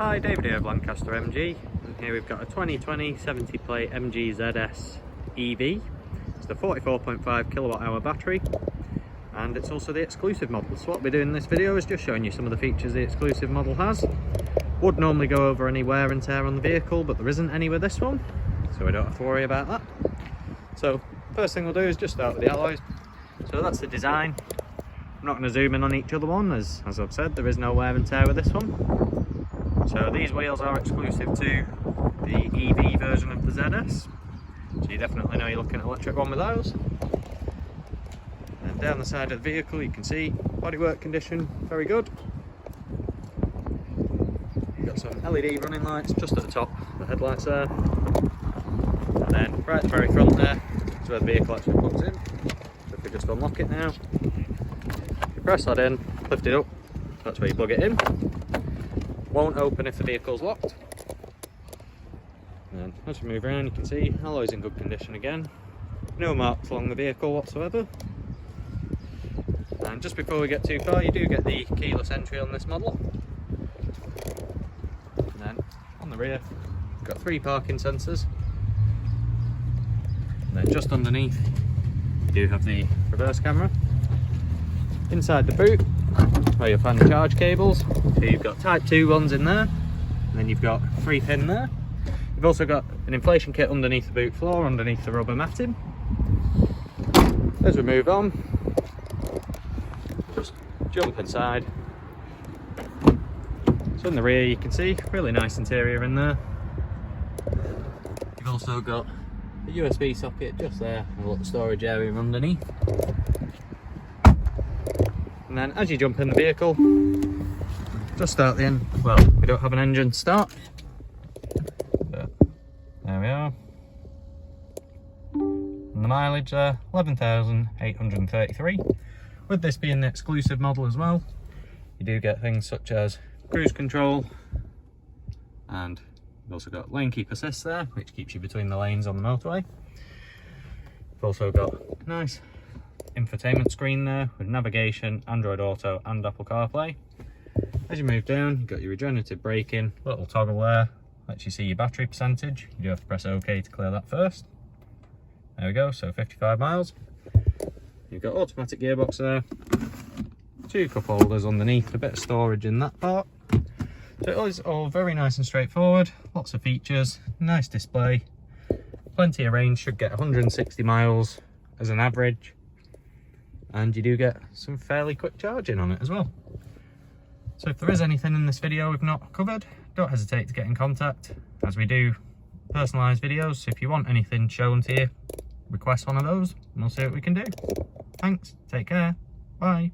Hi, David here of Lancaster MG, and here we've got a 2020 70 plate MG ZS EV. It's the 44.5 kilowatt hour battery, and it's also the exclusive model. So what we're doing in this video is just showing you some of the features the exclusive model has. Would normally go over any wear and tear on the vehicle, but there isn't any with this one, so we don't have to worry about that. So first thing we'll do is just start with the alloys. So that's the design. I'm not going to zoom in on each other one, as I've said, there is no wear and tear with this one. So these wheels are exclusive to the EV version of the ZS, so you definitely know you're looking at an electric one with those. And down the side of the vehicle you can see bodywork condition, very good. You've got some LED running lights just at the top, the headlights there. And then right at the very front there is where the vehicle actually plugs in. So if we just unlock it now, you press that in, lift it up, that's where you plug it in. Won't open if the vehicle's locked. And as we move around you can see alloys in good condition again, no marks along the vehicle whatsoever. And just before we get too far, you do get the keyless entry on this model. And then on the rear you've got 3 parking sensors, and then just underneath you do have the reverse camera. Inside the boot where you'll find the charge cables, so you've got type 2 ones in there, and then you've got 3 pin there. You've also got an inflation kit underneath the boot floor, underneath the rubber matting. As we move on, just jump inside. So in the rear you can see really nice interior in there. You've also got a USB socket just there and a little storage area underneath. And then as you jump in the vehicle, just start the engine. Well, we don't have an engine start, but there we are. And the mileage there, 11,833. With this being the exclusive model as well, you do get things such as cruise control, and you've also got lane keep assist there, which keeps you between the lanes on the motorway. You've also got a nice infotainment screen there with navigation, Android Auto and Apple CarPlay. As you move down, you've got your regenerative braking, little toggle there, lets you see your battery percentage. You do have to press OK to clear that first. There we go, so 55 miles. You've got automatic gearbox there, 2 cup holders underneath, a bit of storage in that part. So it is all very nice and straightforward, lots of features, nice display, plenty of range, should get 160 miles as an average. And you do get some fairly quick charging on it as well. So if there is anything in this video we've not covered, don't hesitate to get in contact, as we do personalised videos. So if you want anything shown to you, request one of those and we'll see what we can do. Thanks, take care, bye.